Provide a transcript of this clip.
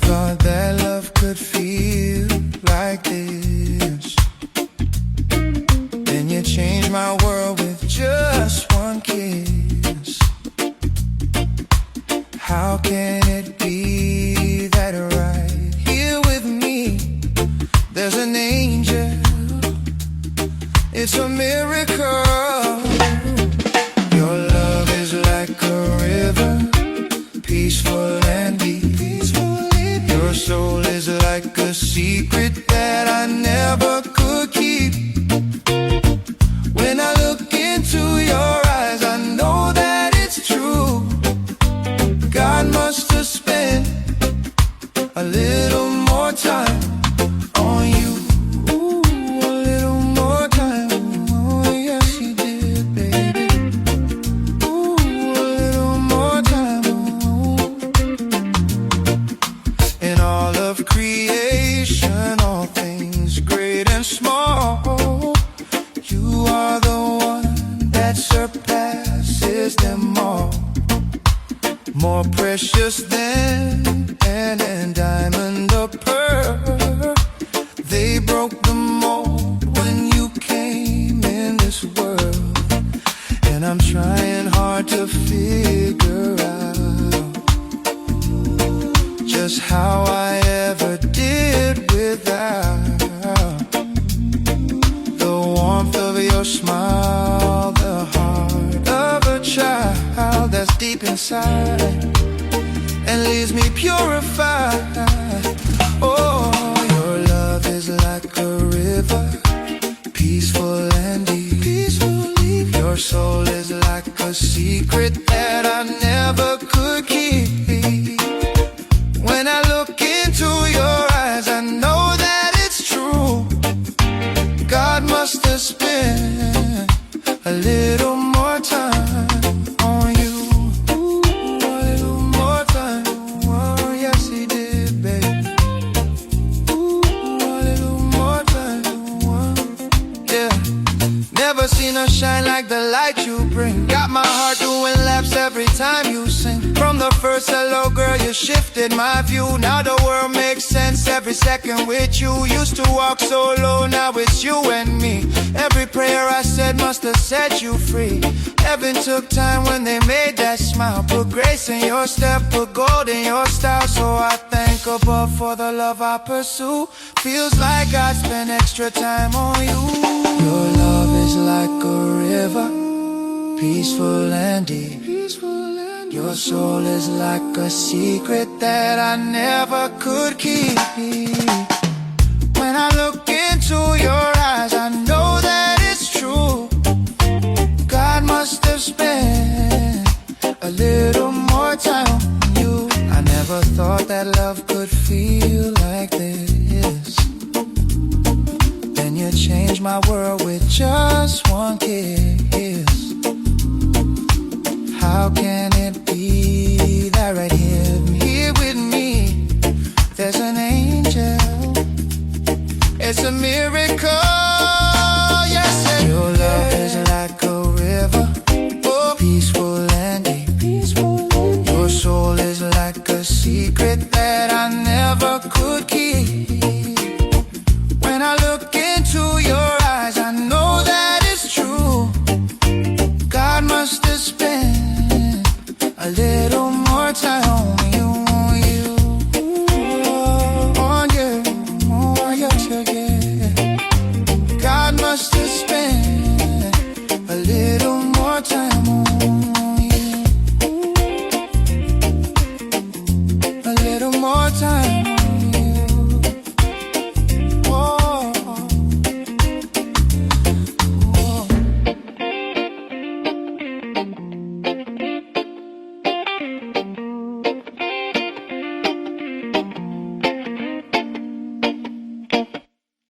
thought that love could feel like this. Then you changed my world with just one kiss. How can it be that right here with me there's an angel? It's a miracle. Your love is like a river, peaceful and deep. Your soul is like a secret that I never could keep. When I look into your eyes, I know that it's true. God must have spent a little more time on you. Ooh, a little more time. Oh, yes, he did, baby. Ooh, a little more time. In all of creation, all things great and small, you are the one that surpasses them all. More precious than an diamond or pearl. They broke the mold when you came in this world. And I'm trying hard to figure out just how I ever did without the warmth of your smile, the heart of a child that's deep inside and leaves me purified. Oh, your love is like a river, peaceful and deep. Your soul is like a secret that I never could keep. When I look into your eyes, I know that it's true. God must have spent a little more time on you. Ooh, a little more time. Oh, yes, he did, baby. Ooh, a little more time. Oh, yeah. Never seen her shine like the light you bring. Got my heart doing laps every time you sing. From the first hello, girl, you shifted my view. Now the world makes sense every second with you. Used to walk so low, now it's you and me. Every prayer I said must have set you free. Heaven took time when they made that smile. Put grace in your step, put gold in your style. So I thank above for the love I pursue. Feels like I spend extra time on you. Your love is like a river, peaceful and deep. Your soul is like a secret that I never could keep. When I look into your eyes, I know that it's true. God must have spent a little more time on you. I never thought that love could feel like this. Then you changed my world with just one kiss. How can it be that right here with me there's an angel? It's a miracle, yes. Your love is like a river, oh, peaceful and deep. Your soul is like a secret that I never could keep. When I look into your eyes, I know that it's true. God must have spent a little more time on you, on you, on you, yeah. God must have spent a little more time